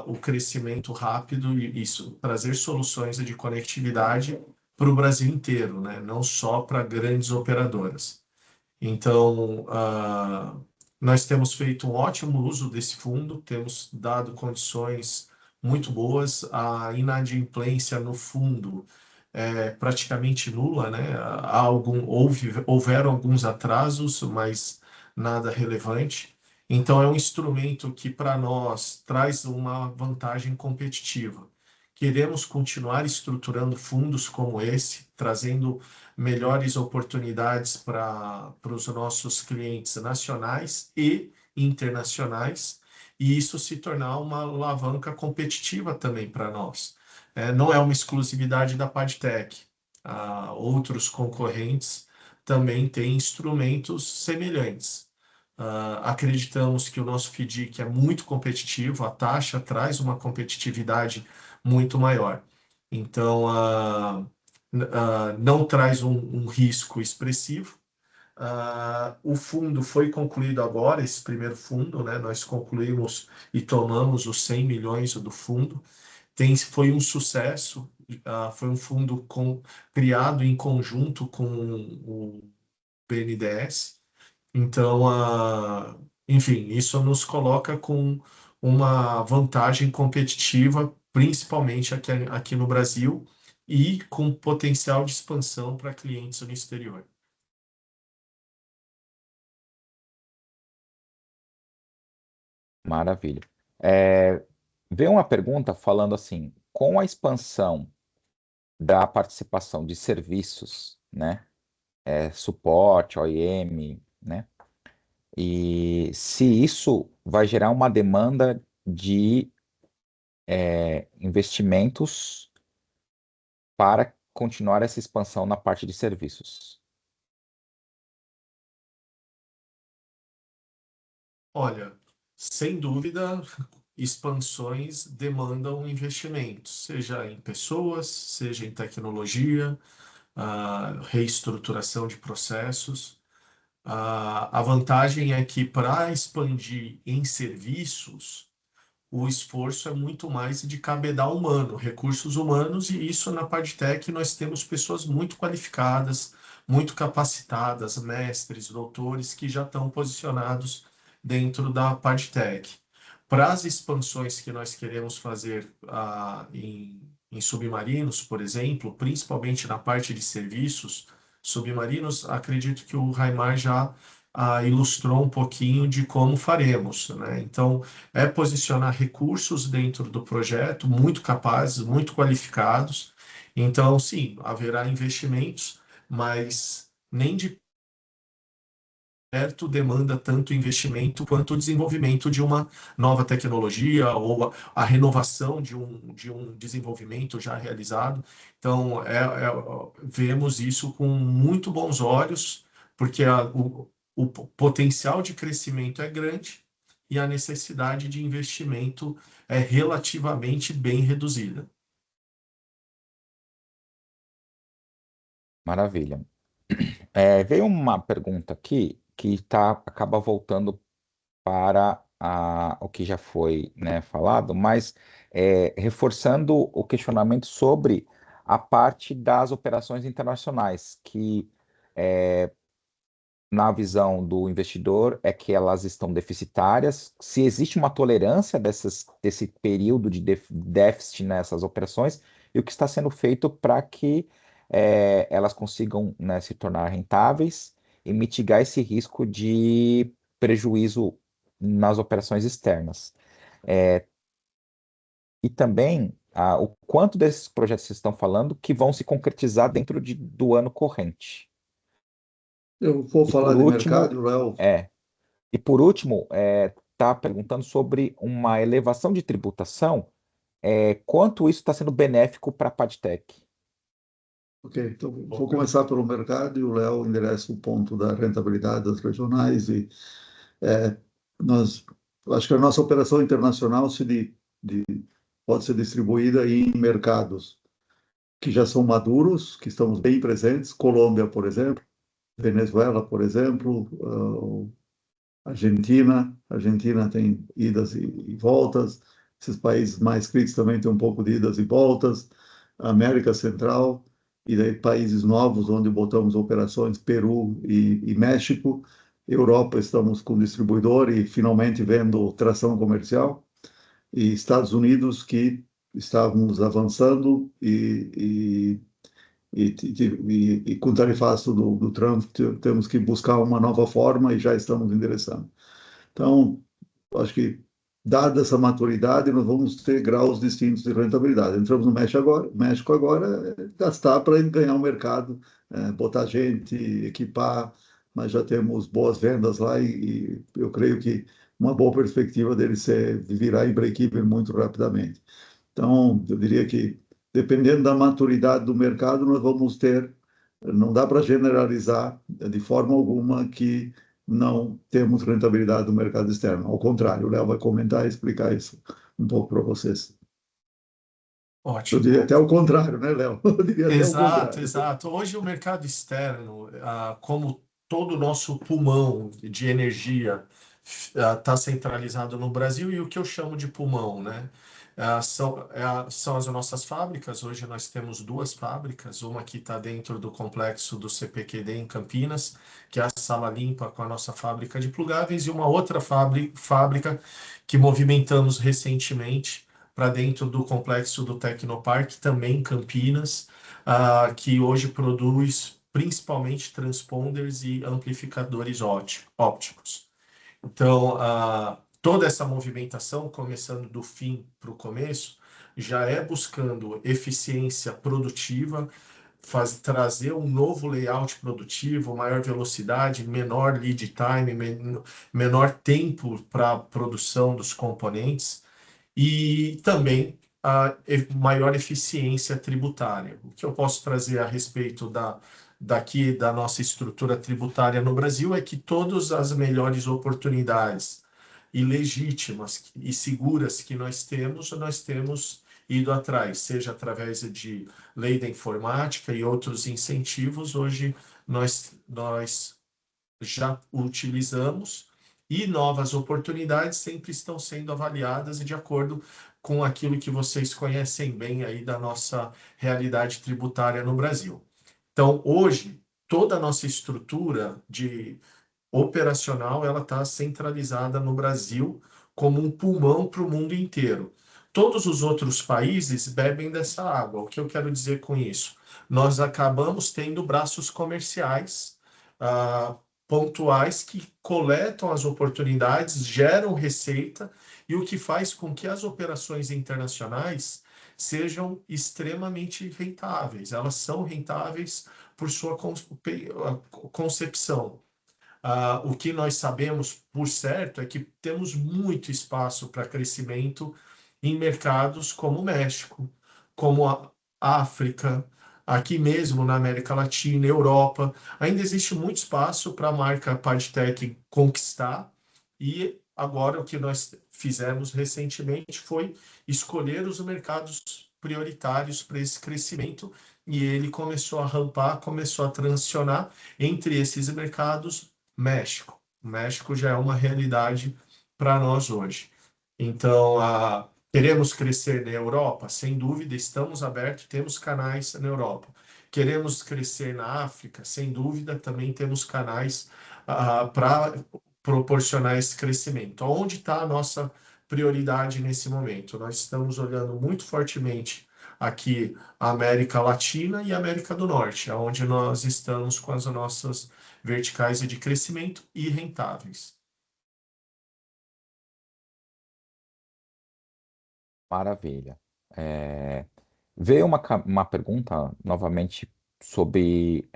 o crescimento rápido e isso, trazer soluções de conectividade para o Brasil inteiro, né? Não só para grandes operadoras. Então, nós temos feito um ótimo uso desse fundo, temos dado condições muito boas, a inadimplência no fundo é praticamente nula, né? Houveram alguns atrasos, mas nada relevante. Então, é um instrumento que, para nós, traz uma vantagem competitiva. Queremos continuar estruturando fundos como esse, trazendo melhores oportunidades para os nossos clientes nacionais e internacionais, e isso se tornar uma alavanca competitiva também para nós. Não é uma exclusividade da Padtech. Outros concorrentes também tem instrumentos semelhantes. Acreditamos que o nosso FDIC é muito competitivo, a taxa traz uma competitividade muito maior. Então, não traz um risco expressivo. O fundo foi concluído agora, esse primeiro fundo, né? Nós concluímos e tomamos os 100 milhões do fundo. Foi um sucesso, foi um fundo criado em conjunto com o BNDES. Então, enfim, isso nos coloca com uma vantagem competitiva, principalmente aqui no Brasil, e com potencial de expansão para clientes no exterior. Maravilha. Veio uma pergunta falando assim, com a expansão da participação de serviços, né? Suporte, OEM, né? E se isso vai gerar uma demanda de investimentos para continuar essa expansão na parte de serviços. Olha, sem dúvida, expansões demandam investimentos, seja em pessoas, seja em tecnologia, reestruturação de processos. A vantagem é que para expandir em serviços, o esforço é muito mais de cabedal humano, recursos humanos, e isso na Padtech nós temos pessoas muito qualificadas, muito capacitadas, mestres, doutores, que já estão posicionados dentro da Padtech. Para as expansões que nós queremos fazer em submarinos, por exemplo, principalmente na parte de serviços submarinos, acredito que o Raimar já ilustrou um pouquinho de como faremos, né? Então, é posicionar recursos dentro do projeto, muito capazes, muito qualificados. Então, sim, haverá investimentos, mas nem de perto demanda tanto investimento quanto o desenvolvimento de uma nova tecnologia ou a renovação de um desenvolvimento já realizado. Então, vemos isso com muito bons olhos, porque o potencial de crescimento é grande e a necessidade de investimento é relativamente bem reduzida. Maravilha. Veio uma pergunta aqui que acaba voltando para o que já foi, né, falado, mas reforçando o questionamento sobre a parte das operações internacionais, que na visão do investidor é que elas estão deficitárias. Se existe uma tolerância desse período de déficit nessas operações, e o que está sendo feito para que elas consigam, né, se tornar rentáveis e mitigar esse risco de prejuízo nas operações externas. E também o quanto desses projetos que vocês estão falando que vão se concretizar dentro do ano corrente. Eu vou E por falar de último, mercado, Léo. é, E por último, está perguntando sobre uma elevação de tributação, quanto isso está sendo benéfico para a Padtech? Ok, então vou começar pelo mercado e o Léo endereça o ponto da rentabilidade das regionais e é, nós acho que a nossa operação internacional pode ser distribuída em mercados que já são maduros, que estamos bem presentes, Colômbia, por exemplo, Venezuela, por exemplo, Argentina tem idas e voltas, esses países mais críticos também têm um pouco de idas e voltas, América Central, e daí países novos onde botamos operações, Peru e México, Europa estamos com distribuidor e finalmente vendo tração comercial, e Estados Unidos que estávamos avançando e com o tarifaço do Trump temos que buscar uma nova forma e já estamos endereçando. Então, acho que, dada essa maturidade, nós vamos ter graus distintos de rentabilidade. Entramos no México agora é gastar para ganhar o mercado, botar gente, equipar, mas já temos boas vendas lá e eu creio que uma boa perspectiva dele de virar em break-even muito rapidamente. Então, eu diria que, dependendo da maturidade do mercado, nós vamos ter não dá para generalizar de forma alguma que não temos rentabilidade no mercado externo. Ao contrário, o Léo vai comentar e explicar isso um pouco para vocês. Eu diria Ótimo. até o contrário, né, Léo? Eu diria até o Exato, contrário. exato. Hoje o mercado externo, como todo o nosso pulmão de energia está centralizado no Brasil, e o que eu chamo de pulmão, né? São as nossas fábricas. Hoje nós temos duas fábricas, uma que está dentro do complexo do CPQD em Campinas, que é a Sala Limpa com a nossa fábrica de plugáveis, e uma outra fábrica que movimentamos recentemente para dentro do complexo do Tecnoparque, também em Campinas, que hoje produz principalmente transponders e amplificadores ópticos. Então, toda essa movimentação, começando do fim para o começo, já é buscando eficiência produtiva, trazer um novo layout produtivo, maior velocidade, menor lead time, menor tempo para a produção dos componentes e também a maior eficiência tributária. O que eu posso trazer a respeito da nossa estrutura tributária no Brasil é que todas as melhores oportunidades e legítimas e seguras que nós temos ido atrás, seja através de lei da informática e outros incentivos. Hoje nós já utilizamos, e novas oportunidades sempre estão sendo avaliadas e de acordo com aquilo que vocês conhecem bem aí da nossa realidade tributária no Brasil. Então, hoje, toda a nossa estrutura de operacional ela está centralizada no Brasil como um pulmão para o mundo inteiro. Todos os outros países bebem dessa água. O que eu quero dizer com isso? Nós acabamos tendo braços comerciais pontuais que coletam as oportunidades, geram receita, e o que faz com que as operações internacionais sejam extremamente rentáveis. Elas são rentáveis por sua concepção. O que nós sabemos por certo é que temos muito espaço para crescimento em mercados como o México, como a África, aqui mesmo na América Latina, Europa. Ainda existe muito espaço para a marca PadTech conquistar, e agora o que nós fizemos recentemente foi escolher os mercados prioritários para esse crescimento, e ele começou a rampar, começou a transicionar entre esses mercados. México. O México já é uma realidade para nós hoje. Então, queremos crescer na Europa? Sem dúvida, estamos abertos, temos canais na Europa. Queremos crescer na África? Sem dúvida, também temos canais para proporcionar esse crescimento. Onde está a nossa prioridade nesse momento? Nós estamos olhando muito fortemente aqui a América Latina e a América do Norte, onde nós estamos com as nossas verticais de crescimento e rentáveis. Maravilha. Veio uma pergunta novamente sobre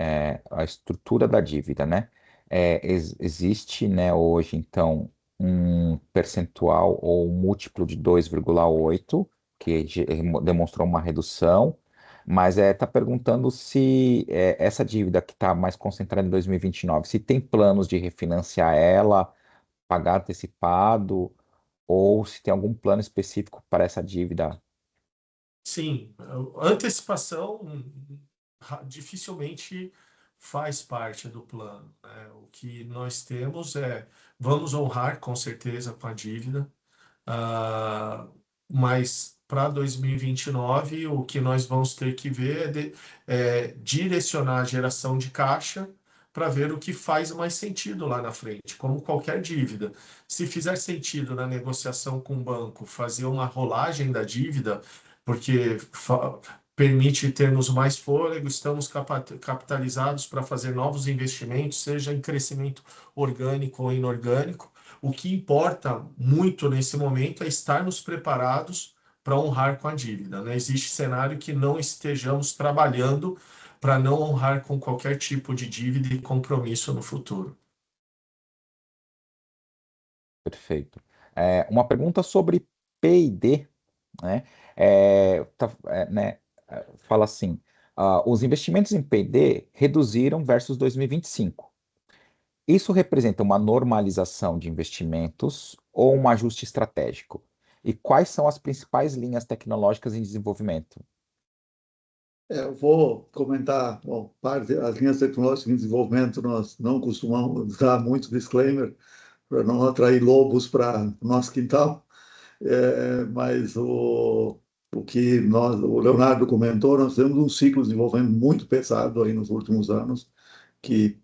a estrutura da dívida, né? Existe, né, hoje, então, um percentual ou um múltiplo de 2,8 que demonstrou uma redução, mas está perguntando se essa dívida que está mais concentrada em 2029, se tem planos de refinanciar ela, pagar antecipado, ou se tem algum plano específico para essa dívida. Sim, antecipação dificilmente faz parte do plano, né? O que nós temos vamos honrar com certeza com a dívida, mas para 2029 o que nós vamos ter que ver é direcionar a geração de caixa para ver o que faz mais sentido lá na frente, como qualquer dívida. Se fizer sentido na negociação com o banco fazer uma rolagem da dívida, porque permite termos mais fôlego, estamos capitalizados para fazer novos investimentos, seja em crescimento orgânico ou inorgânico. O que importa muito nesse momento é estarmos preparados para honrar com a dívida. Não existe cenário que não estejamos trabalhando para não honrar com qualquer tipo de dívida e compromisso no futuro. Perfeito. Uma pergunta sobre P&D, né? Fala assim, Os investimentos em P&D reduziram versus 2025. Isso representa uma normalização de investimentos ou um ajuste estratégico? E quais são as principais linhas tecnológicas em desenvolvimento? Eu vou comentar, bom, as linhas tecnológicas em desenvolvimento, nós não costumamos dar muito disclaimer para não atrair lobos para o nosso quintal. Mas o que o Leonardo comentou, nós temos um ciclo de desenvolvimento muito pesado aí nos últimos anos, que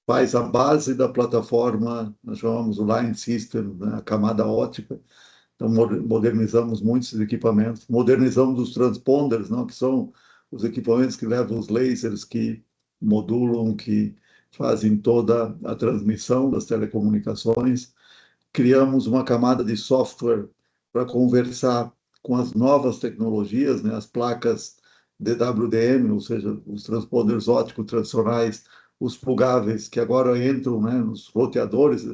faz a base da plataforma, nós chamamos o Line System, né, a camada ótica. Então, modernizamos muitos equipamentos, modernizamos os transponders, não, que são os equipamentos que levam os lasers, que modulam, que fazem toda a transmissão das telecomunicações. Criamos uma camada de software para conversar com as novas tecnologias, né, as placas DWDM, ou seja, os transponders óticos tradicionais, os plugáveis, que agora entram, né, nos roteadores,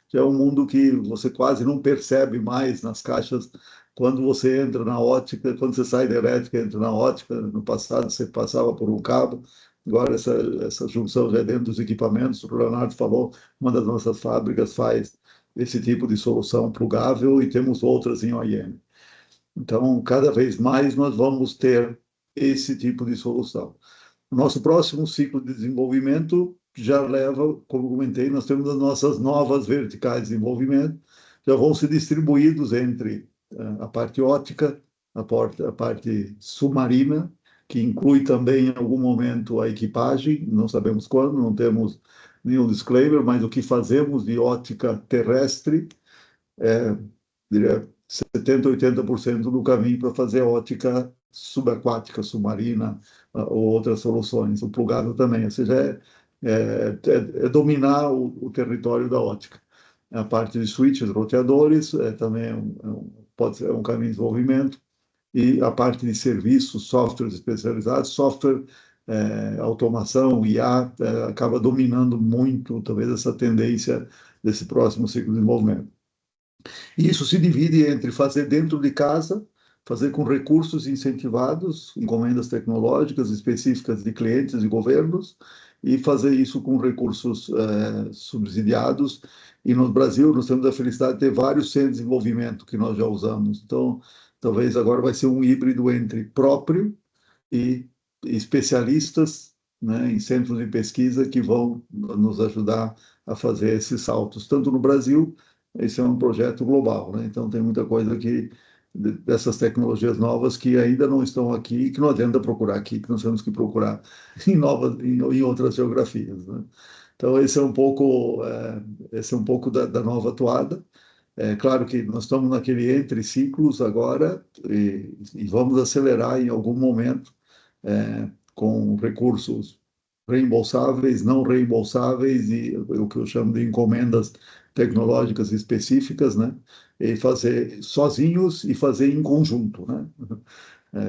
que é um mundo que você quase não percebe mais nas caixas quando você entra na ótica, quando você sai da elétrica, entra na ótica. No passado você passava por um cabo, agora essa junção já é dentro dos equipamentos. O Leonardo falou, uma das nossas fábricas faz esse tipo de solução plugável e temos outras em OEM. Então, cada vez mais nós vamos ter esse tipo de solução. O nosso próximo ciclo de desenvolvimento já leva, como comentei, nós temos as nossas novas verticais de desenvolvimento, já vão ser distribuídos entre a parte ótica, a parte submarina, que inclui também, em algum momento, a equipagem, não sabemos quando, não temos nenhum disclaimer, mas o que fazemos de ótica terrestre é, diria, 70%, 80% do caminho para fazer ótica subaquática, submarina, ou outras soluções, o plugável também, ou seja, é dominar o território da ótica. A parte de switches, roteadores, também pode ser um caminho de desenvolvimento, e a parte de serviços, softwares especializados, software, automação, IA, acaba dominando muito, talvez, essa tendência desse próximo ciclo de desenvolvimento. E isso se divide entre fazer dentro de casa, fazer com recursos incentivados, encomendas tecnológicas específicas de clientes e governos, e fazer isso com recursos subsidiados. E no Brasil, nós temos a felicidade de ter vários centros de desenvolvimento que nós já usamos. Então, talvez agora vai ser um híbrido entre próprio e especialistas, né, em centros de pesquisa que vão nos ajudar a fazer esses saltos, tanto no Brasil. Esse é um projeto global, né? Então tem muita coisa que dessas tecnologias novas que ainda não estão aqui, que não adianta procurar aqui, que nós temos que procurar em outras geografias, né? Então esse é um pouco da nova toada. É claro que nós estamos naquele entre ciclos agora e vamos acelerar em algum momento, com recursos reembolsáveis, não reembolsáveis e o que eu chamo de encomendas tecnológicas específicas, né? E fazer sozinhos e fazer em conjunto, né?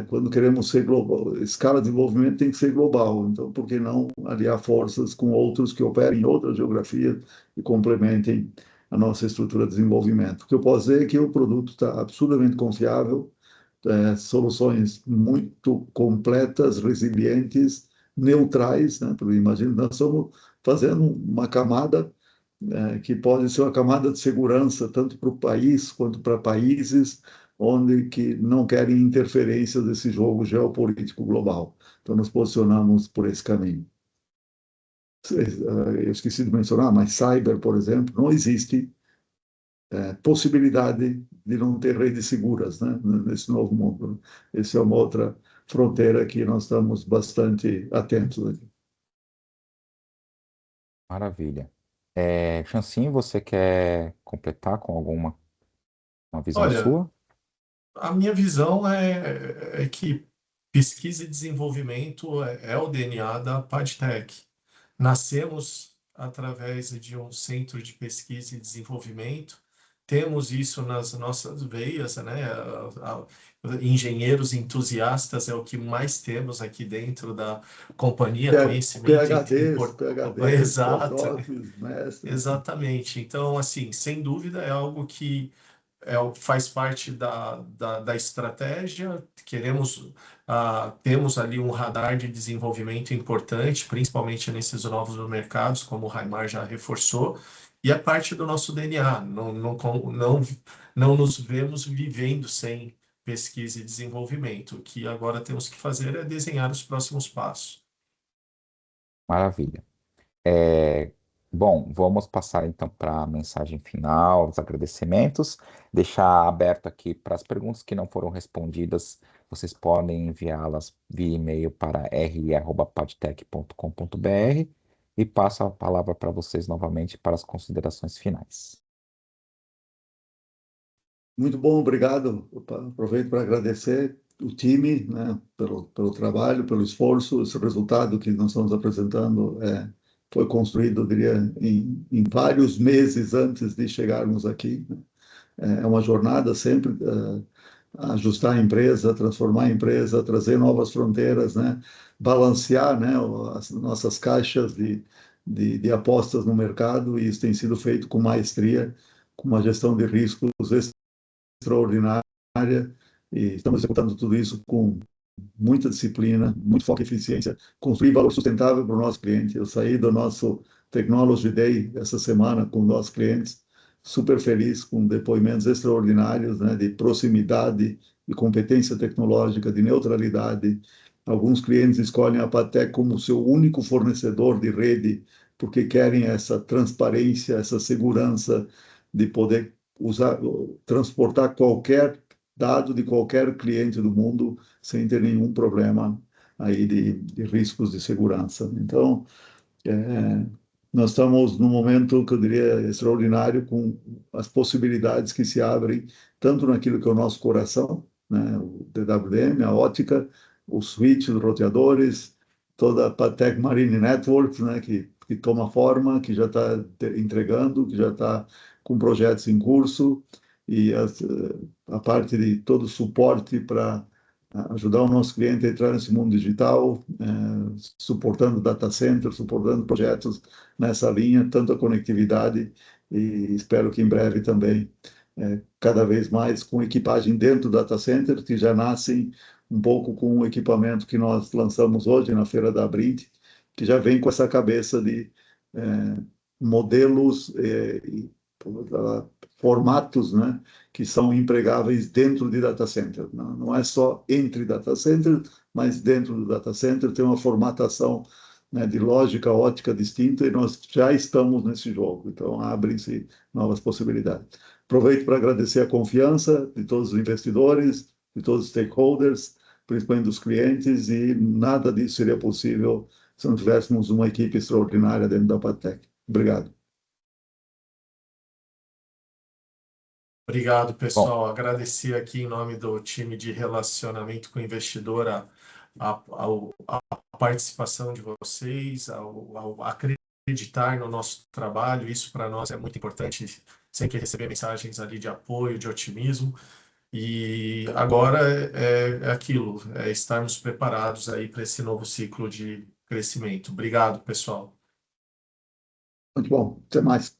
Quando queremos ser global, escala de desenvolvimento tem que ser global, então por que não aliar forças com outros que operem em outras geografias e complementem a nossa estrutura de desenvolvimento? O que eu posso dizer é que o produto está absolutamente confiável, soluções muito completas, resilientes, neutrais, né? Porque imagina, nós estamos fazendo uma camada que pode ser uma camada de segurança tanto para o país quanto para países onde que não querem interferências desse jogo geopolítico global. Então, nos posicionamos por esse caminho. Eu esqueci de mencionar, mas cyber, por exemplo, não existe possibilidade de não ter redes seguras, né, nesse novo mundo. Essa é uma outra fronteira que nós estamos bastante atentos aqui. Maravilha. Chancin, você quer completar com alguma uma visão Olha, sua? a minha visão é que pesquisa e desenvolvimento é o DNA da Padtech. Nascemos através de um centro de pesquisa e desenvolvimento, temos isso nas nossas veias, né? Engenheiros entusiastas é o que mais temos aqui dentro da companhia, conhecimento PhDs, exato, pós-docs, mestres. exatamente. Então, assim, sem dúvida é algo que faz parte da estratégia. Temos ali um radar de desenvolvimento importante, principalmente nesses novos mercados, como o Raimar já reforçou, e é parte do nosso DNA. Não nos vemos vivendo sem pesquisa e desenvolvimento. O que agora temos que fazer é desenhar os próximos passos. Maravilha. Bom, vamos passar então para a mensagem final, os agradecimentos. Deixar aberto aqui para as perguntas que não foram respondidas, vocês podem enviá-las via e-mail para ri@padtech.com.br e passo a palavra para vocês novamente para as considerações finais. Muito bom, obrigado. Aproveito para agradecer o time, né, pelo trabalho, pelo esforço. Esse resultado que nós estamos apresentando foi construído, eu diria, em vários meses antes de chegarmos aqui, né? É uma jornada sempre ajustar a empresa, transformar a empresa, trazer novas fronteiras, né? Balancear, né, as nossas caixas de apostas no mercado, e isso tem sido feito com maestria, com uma gestão de riscos extraordinária, e estamos executando tudo isso com muita disciplina, muito foco em eficiência, construir valor sustentável para o nosso cliente. Eu saí do nosso Technology Day essa semana com nossos clientes, super feliz, com depoimentos extraordinários, né, de proximidade, de competência tecnológica, de neutralidade. Alguns clientes escolhem a Padtech como seu único fornecedor de rede, porque querem essa transparência, essa segurança de poder transportar qualquer dado de qualquer cliente do mundo sem ter nenhum problema aí de riscos de segurança. Então, nós estamos num momento que eu diria extraordinário, com as possibilidades que se abrem tanto naquilo que é o nosso coração, né, o DWDM, a ótica, o switch, os roteadores, toda a Padtech Marine Network, né, que toma forma, que já está entregando, que já está com projetos em curso, e a parte de todo o suporte para ajudar o nosso cliente a entrar nesse mundo digital, suportando data center, suportando projetos nessa linha, tanto a conectividade, e espero que em breve também, cada vez mais com equipagem dentro do data center, que já nascem um pouco com o equipamento que nós lançamos hoje na Feira da Abrint, que já vem com essa cabeça de modelos e formatos, né, que são empregáveis dentro de data center. Não é só entre data center, mas dentro do data center tem uma formatação, né, de lógica ótica distinta, e nós já estamos nesse jogo. Então, abrem-se novas possibilidades. Aproveito para agradecer a confiança de todos os investidores, de todos os stakeholders, principalmente dos clientes, e nada disso seria possível se não tivéssemos uma equipe extraordinária dentro da Padtech. Obrigado. Obrigado, Bom, pessoal. Agradecer aqui em nome do time de relacionamento com o investidor a participação de vocês, ao acreditar no nosso trabalho. Isso para nós é muito importante, sempre receber mensagens ali de apoio, de otimismo. E agora é aquilo, é estarmos preparados aí para esse novo ciclo de crescimento. Obrigado, pessoal. Muito bom. Até mais.